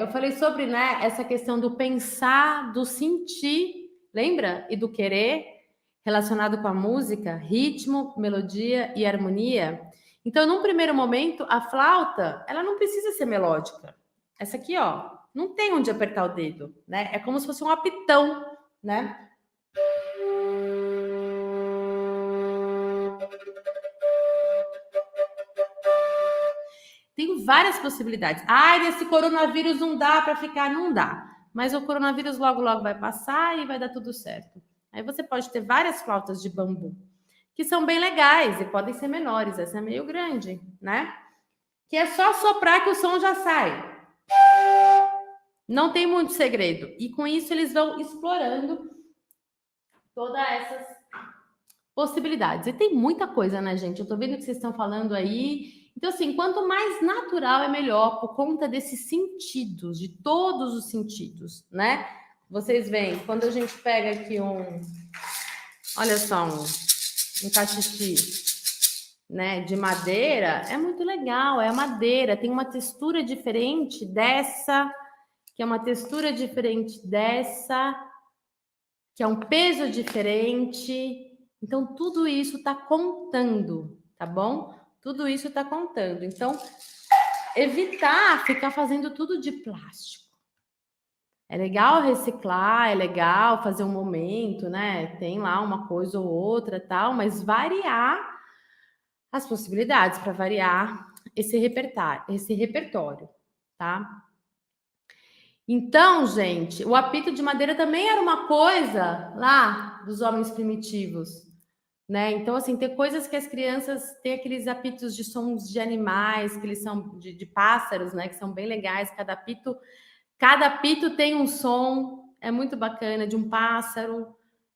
Eu falei sobre, né, essa questão do pensar, do sentir, lembra? E do querer, relacionado com a música, ritmo, melodia e harmonia. Então, num primeiro momento, a flauta, ela não precisa ser melódica. Essa aqui, ó, não tem onde apertar o dedo, né? É como se fosse um apitão, né? Tem várias possibilidades. Ai, desse coronavírus não dá para ficar, não dá. Mas o coronavírus logo, logo vai passar e vai dar tudo certo. Aí você pode ter várias flautas de bambu, que são bem legais e podem ser menores. Essa é meio grande, né? Que é só soprar que o som já sai. Não tem muito segredo. E com isso eles vão explorando todas essas possibilidades. E tem muita coisa, né, gente? Eu tô vendo que vocês estão falando aí. Então, assim, quanto mais natural é melhor, por conta desses sentidos, de todos os sentidos, né? Vocês veem, quando a gente pega aqui olha só, um cachixi, né, de madeira, é muito legal, é a madeira, tem uma textura diferente dessa, que é uma textura diferente dessa, que é um peso diferente. Então, tudo isso está contando, tá bom? Tudo isso está contando. Então, evitar ficar fazendo tudo de plástico. É legal reciclar, é legal fazer um momento, né? Tem lá uma coisa ou outra, tal, mas variar as possibilidades para variar esse repertório, tá? Então, gente, o apito de madeira também era uma coisa lá dos homens primitivos, né? Então, assim, tem coisas que as crianças têm aqueles apitos de sons de animais, que eles são de pássaros, né? Que são bem legais. Cada apito tem um som, é muito bacana, de um pássaro.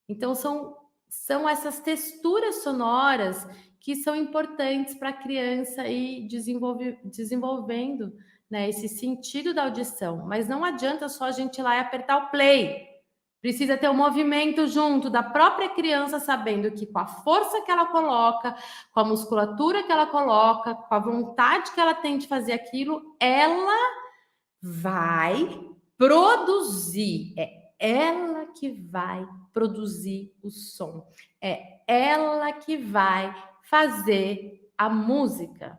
Então, são essas texturas sonoras que são importantes para a criança ir desenvolvendo, né, esse sentido da audição. Mas não adianta só a gente ir lá e apertar o play. Precisa ter um movimento junto da própria criança, sabendo que com a força que ela coloca, com a musculatura que ela coloca, com a vontade que ela tem de fazer aquilo, ela vai produzir. É ela que vai produzir o som. É ela que vai fazer a música,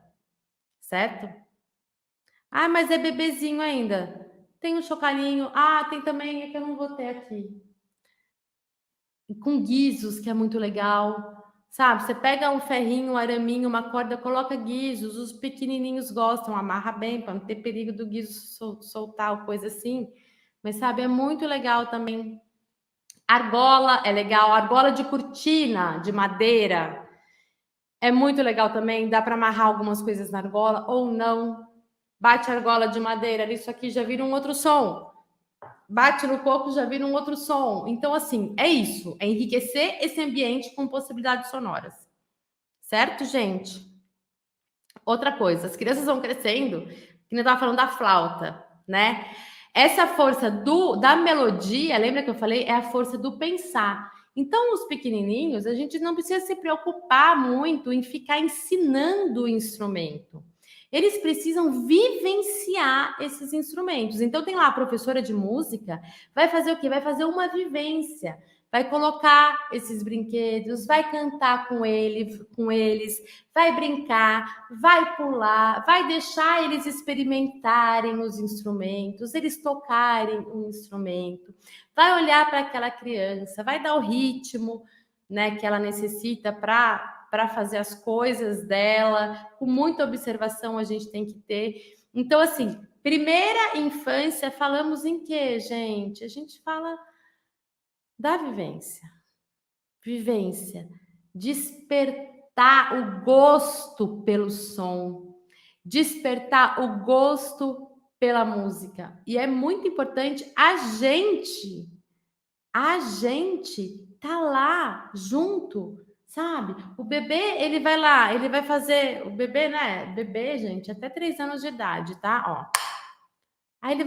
certo? Ah, mas é bebezinho ainda. Tem um chocalhinho. Ah, tem também, é que eu não vou ter aqui. Com guizos, que é muito legal. Sabe, você pega um ferrinho, um araminho, uma corda, coloca guizos, os pequenininhos gostam, amarra bem para não ter perigo do guizo soltar ou coisa assim. Mas sabe, é muito legal também. Argola é legal, argola de cortina, de madeira, é muito legal também. Dá para amarrar algumas coisas na argola ou não. Bate a argola de madeira, isso aqui já vira um outro som. Bate no coco, já vira um outro som. Então, assim, é isso. É enriquecer esse ambiente com possibilidades sonoras. Certo, gente? Outra coisa, as crianças vão crescendo, que eu estava falando da flauta, né? Essa força da melodia, lembra que eu falei? É a força do pensar. Então, os pequenininhos, a gente não precisa se preocupar muito em ficar ensinando o instrumento. Eles precisam vivenciar esses instrumentos. Então, tem lá a professora de música, vai fazer o quê? Vai fazer uma vivência. Vai colocar esses brinquedos, vai cantar com eles, vai brincar, vai pular, vai deixar eles experimentarem os instrumentos, eles tocarem um instrumento, vai olhar para aquela criança, vai dar o ritmo, né, que ela necessita para fazer as coisas dela. Com muita observação a gente tem que ter. Então, assim, primeira infância, falamos em quê, gente? A gente fala da vivência. Vivência. Despertar o gosto pelo som. Despertar o gosto pela música. E é muito importante a gente tá lá junto, sabe? O bebê, ele vai lá, ele vai fazer, o bebê, né? Bebê, gente, até 3 anos de idade, tá? Ó. Aí ele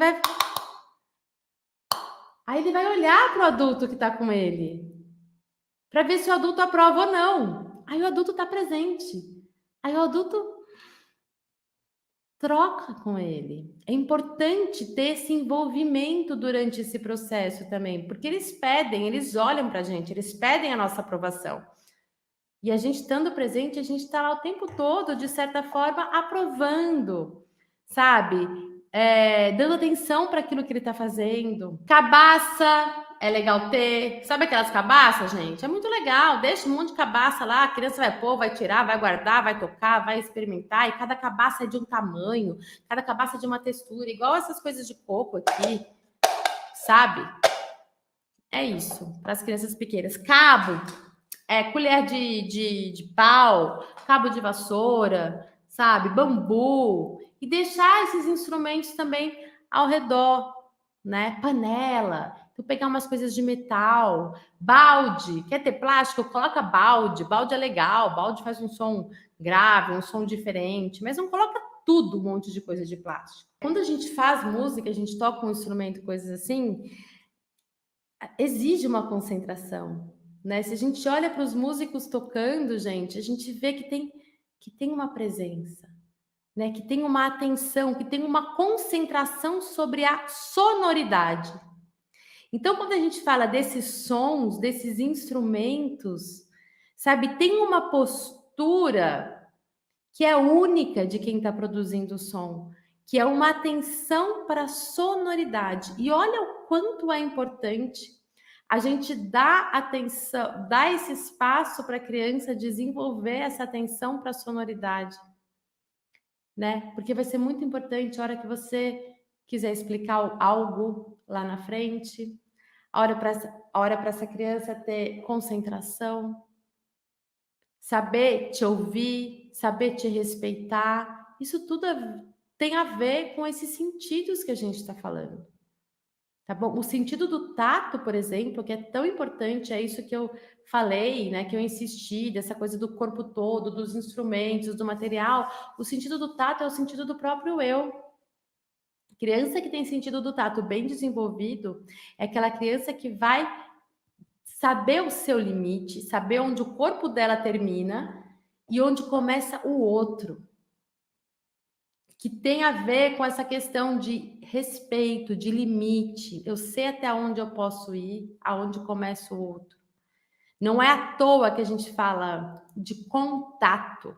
vai olhar para o adulto que está com ele, para ver se o adulto aprova ou não. Aí o adulto está presente. Aí o adulto troca com ele. É importante ter esse envolvimento durante esse processo também, porque eles olham para a gente, eles pedem a nossa aprovação. E a gente estando presente, a gente está lá o tempo todo, de certa forma, aprovando, sabe? dando atenção para aquilo que ele está fazendo. Cabaça é legal ter. Sabe aquelas cabaças, gente? É muito legal. Deixa um monte de cabaça lá, a criança vai pôr, vai tirar, vai guardar, vai tocar, vai experimentar. E cada cabaça é de um tamanho, cada cabaça é de uma textura, igual essas coisas de coco aqui, sabe? É isso, para as crianças pequenas. Cabo, colher de pau, cabo de vassoura, sabe? Bambu. E deixar esses instrumentos também ao redor, né? Panela. Então, pegar umas coisas de metal. Balde. Quer ter plástico? Coloca balde. Balde é legal. Balde faz um som grave, um som diferente. Mas não coloca tudo, um monte de coisa de plástico. Quando a gente faz música, a gente toca um instrumento, coisas assim, exige uma concentração, né? Se a gente olha para os músicos tocando, gente, a gente vê que tem uma presença, né? Que tem uma atenção, que tem uma concentração sobre a sonoridade. Então, quando a gente fala desses sons, desses instrumentos, sabe, tem uma postura que é única de quem está produzindo o som, que é uma atenção para a sonoridade. E olha o quanto é importante a gente dar atenção, dar esse espaço para a criança desenvolver essa atenção para a sonoridade, né? Porque vai ser muito importante a hora que você quiser explicar algo lá na frente, a hora para essa criança ter concentração, saber te ouvir, saber te respeitar. Isso tudo tem a ver com esses sentidos que a gente está falando. Tá bom? O sentido do tato, por exemplo, que é tão importante, é isso que eu falei, né? Que eu insisti, dessa coisa do corpo todo, dos instrumentos, do material. O sentido do tato é o sentido do próprio eu. Criança que tem sentido do tato bem desenvolvido é aquela criança que vai saber o seu limite, saber onde o corpo dela termina e onde começa o outro. Que tem a ver com essa questão de respeito, de limite. Eu sei até onde eu posso ir, aonde começa o outro. Não é à toa que a gente fala de contato.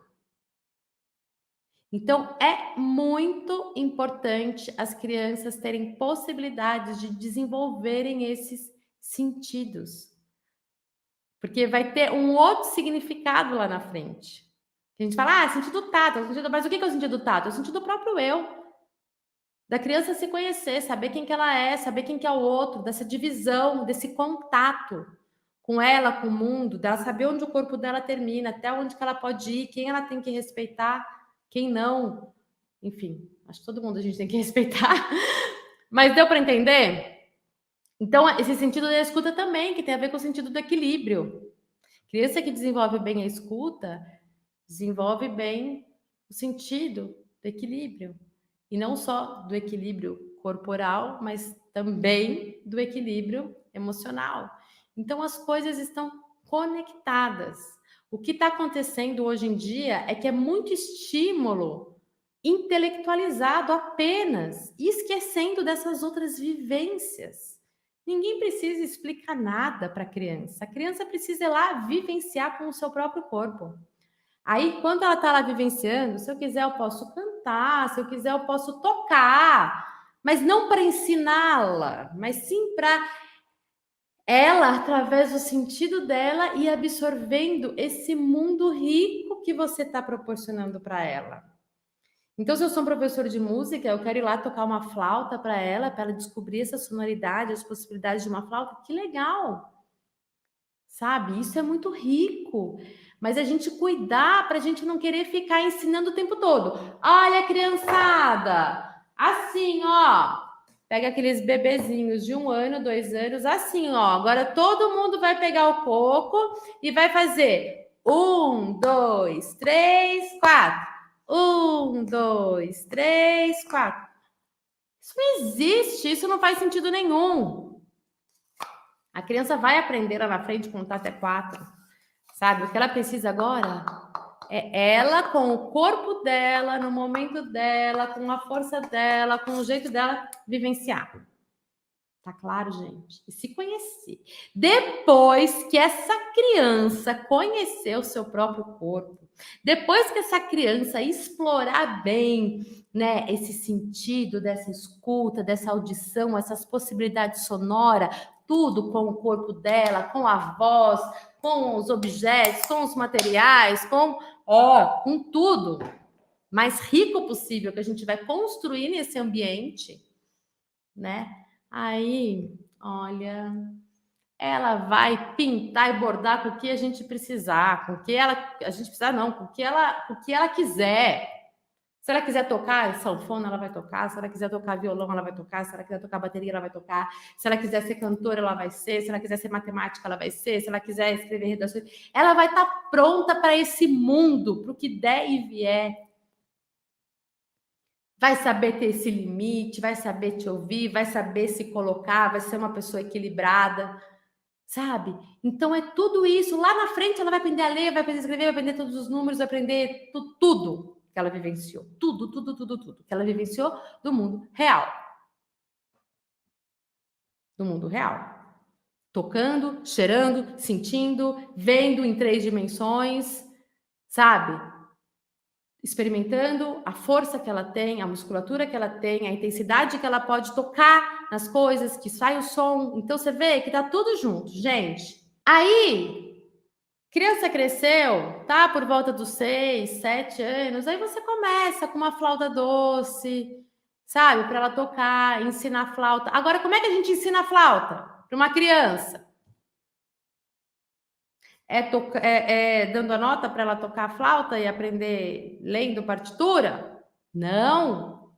Então, é muito importante as crianças terem possibilidades de desenvolverem esses sentidos. Porque vai ter um outro significado lá na frente. A gente fala, sentido tato, mas o que é o sentido tato? É o sentido do próprio eu. Da criança se conhecer, saber quem que ela é, saber quem que é o outro, dessa divisão, desse contato com ela, com o mundo, dela saber onde o corpo dela termina, até onde que ela pode ir, quem ela tem que respeitar, quem não. Enfim, acho que todo mundo a gente tem que respeitar. Mas deu para entender? Então, esse sentido da escuta também, que tem a ver com o sentido do equilíbrio. Criança que desenvolve bem a escuta, desenvolve bem o sentido do equilíbrio. E não só do equilíbrio corporal, mas também do equilíbrio emocional. Então, as coisas estão conectadas. O que está acontecendo hoje em dia é que é muito estímulo intelectualizado apenas, esquecendo dessas outras vivências. Ninguém precisa explicar nada para a criança. A criança precisa ir lá vivenciar com o seu próprio corpo. Aí, quando ela está lá vivenciando, se eu quiser, eu posso cantar, se eu quiser, eu posso tocar, mas não para ensiná-la, mas sim para ela, através do sentido dela, ir absorvendo esse mundo rico que você está proporcionando para ela. Então, se eu sou um professor de música, eu quero ir lá tocar uma flauta para ela descobrir essa sonoridade, as possibilidades de uma flauta, que legal! Sabe? Isso é muito rico. Mas a gente cuidar para a gente não querer ficar ensinando o tempo todo. Olha, criançada, assim, ó. Pega aqueles bebezinhos de 1 ano, 2 anos, assim, ó. Agora todo mundo vai pegar o coco e vai fazer 1, 2, 3, 4. 1, 2, 3, 4. Isso não existe, isso não faz sentido nenhum. A criança vai aprender lá na frente a contar até 4. Sabe? O que ela precisa agora é ela com o corpo dela, no momento dela, com a força dela, com o jeito dela vivenciar. Tá claro, gente? E se conhecer. Depois que essa criança conhecer o seu próprio corpo, depois que essa criança explorar bem né, esse sentido dessa escuta, dessa audição, essas possibilidades sonoras, tudo com o corpo dela, com a voz, com os objetos, com os materiais, com tudo mais rico possível que a gente vai construir nesse ambiente, né? Aí, olha, ela vai pintar e bordar com o que a gente precisar, com o que a gente precisar não, com o que ela quiser. Se ela quiser tocar sanfona, ela vai tocar. Se ela quiser tocar violão, ela vai tocar. Se ela quiser tocar bateria, ela vai tocar. Se ela quiser ser cantora, ela vai ser. Se ela quiser ser matemática, ela vai ser. Se ela quiser escrever redações, ela vai estar pronta para esse mundo, para o que der e vier. Vai saber ter esse limite, vai saber te ouvir, vai saber se colocar, vai ser uma pessoa equilibrada, sabe? Então é tudo isso. Lá na frente ela vai aprender a ler, vai aprender a escrever, vai aprender todos os números, vai aprender tudo que ela vivenciou. Tudo que ela vivenciou do mundo real. Do mundo real. Tocando, cheirando, sentindo, vendo em 3 dimensões, sabe? Experimentando a força que ela tem, a musculatura que ela tem, a intensidade que ela pode tocar nas coisas, que sai o som. Então você vê que tá tudo junto, gente. Aí, criança cresceu, tá por volta dos 6, 7 anos, aí você começa com uma flauta doce, sabe, para ela tocar, ensinar flauta. Agora, como é que a gente ensina a flauta para uma criança? Dando a nota para ela tocar a flauta e aprender lendo partitura? Não.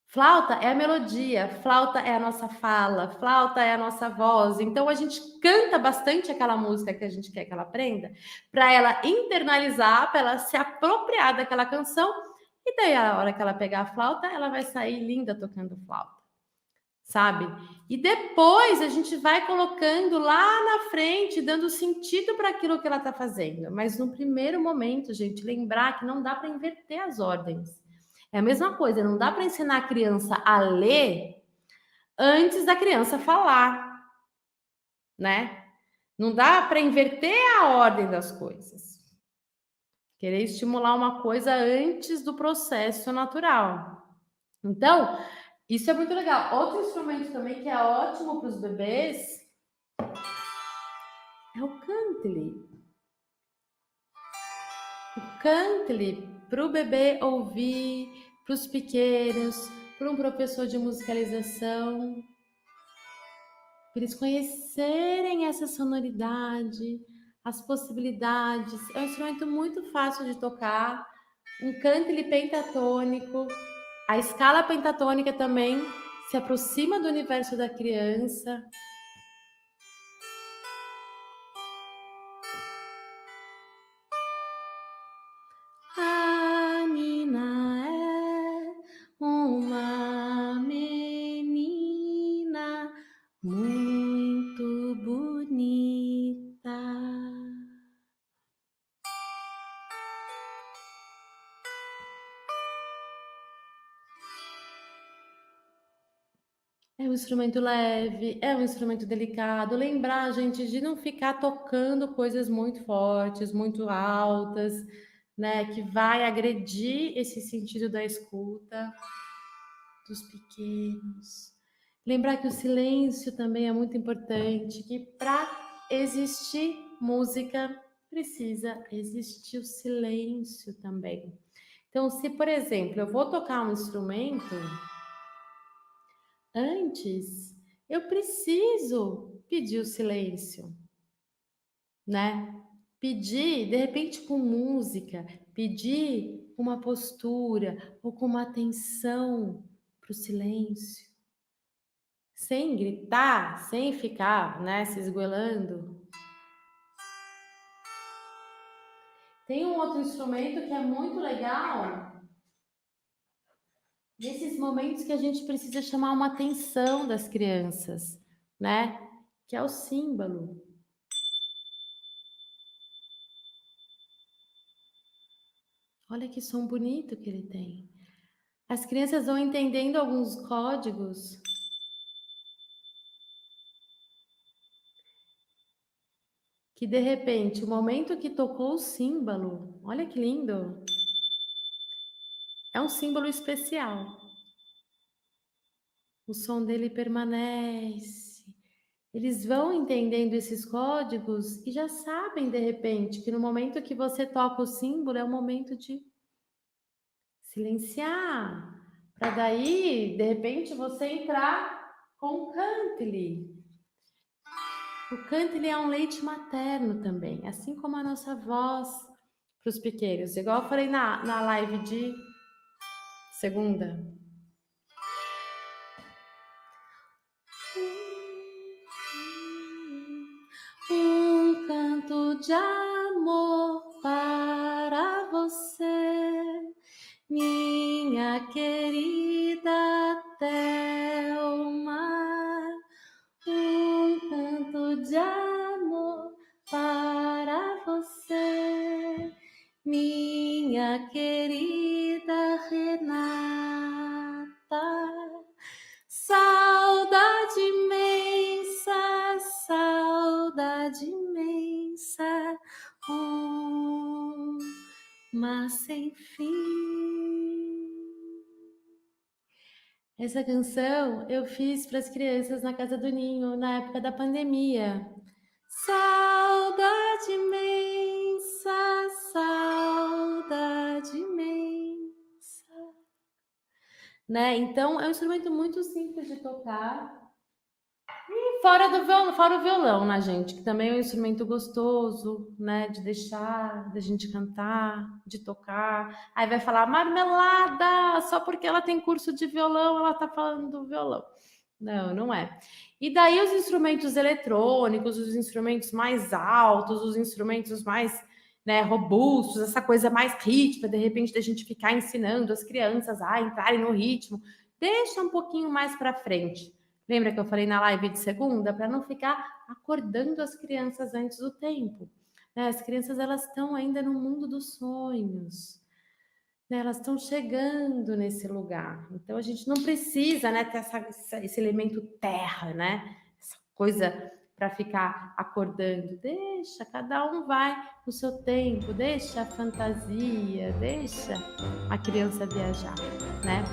Flauta é a melodia, flauta é a nossa fala, flauta é a nossa voz. Então a gente canta bastante aquela música que a gente quer que ela aprenda, para ela internalizar, para ela se apropriar daquela canção, e daí a hora que ela pegar a flauta, ela vai sair linda tocando flauta, sabe? E depois a gente vai colocando lá na frente, dando sentido para aquilo que ela está fazendo. Mas no primeiro momento, gente, lembrar que não dá para inverter as ordens. É a mesma coisa, não dá para ensinar a criança a ler antes da criança falar, né? Não dá para inverter a ordem das coisas. Querer estimular uma coisa antes do processo natural. Então, isso é muito legal. Outro instrumento também que é ótimo para os bebês é o cantle. O cantle para o bebê ouvir, para os pequenos, para um professor de musicalização, para eles conhecerem essa sonoridade, as possibilidades. É um instrumento muito fácil de tocar, um cantle pentatônico. A escala pentatônica também se aproxima do universo da criança. A Nina é uma menina muito bonita. É um instrumento leve, é um instrumento delicado. Lembrar, gente, de não ficar tocando coisas muito fortes, muito altas, né? Que vai agredir esse sentido da escuta dos pequenos. Lembrar que o silêncio também é muito importante, que para existir música precisa existir o silêncio também. Então, se, por exemplo, eu vou tocar um instrumento, antes, eu preciso pedir o silêncio, né? Pedir, de repente, com música, pedir uma postura ou com uma atenção para o silêncio, sem gritar, sem ficar, né, se esgoelando. Tem um outro instrumento que é muito legal, nesses momentos que a gente precisa chamar uma atenção das crianças, né? Que é o símbolo. Olha que som bonito que ele tem. As crianças vão entendendo alguns códigos que, de repente, o momento que tocou o símbolo, olha que lindo, É um símbolo especial. O som dele permanece. Eles vão entendendo esses códigos e já sabem, de repente, que no momento que você toca o símbolo é o momento de silenciar, para daí, de repente, você entrar com o Cantley. O Cantley é um leite materno também, assim como a nossa voz para os pequenos. Igual eu falei na live de segunda. Um canto de amor para você, minha querida Thelma. Um canto de amor para você, minha querida Renata. Saudade imensa, saudade imensa, mas sem fim. Essa canção eu fiz para as crianças na Casa do Ninho, na época da pandemia. Saudade imensa, saudade imensa. Né? Então, é um instrumento muito simples de tocar. E fora o violão, né, gente? Que também é um instrumento gostoso, né? De deixar, da gente cantar, de tocar. Aí vai falar marmelada, só porque ela tem curso de violão, ela tá falando do violão. Não, não é. E daí os instrumentos eletrônicos, os instrumentos mais altos, os instrumentos mais, né, robustos, essa coisa mais rítmica, de repente da gente ficar ensinando as crianças a entrarem no ritmo, deixa um pouquinho mais para frente. Lembra que eu falei na live de segunda para não ficar acordando as crianças antes do tempo? Né? As crianças elas estão ainda no mundo dos sonhos. Né, elas estão chegando nesse lugar. Então a gente não precisa, né, ter esse elemento terra, né? Essa coisa para ficar acordando. Deixa, cada um vai no seu tempo, deixa a fantasia, deixa a criança viajar, né?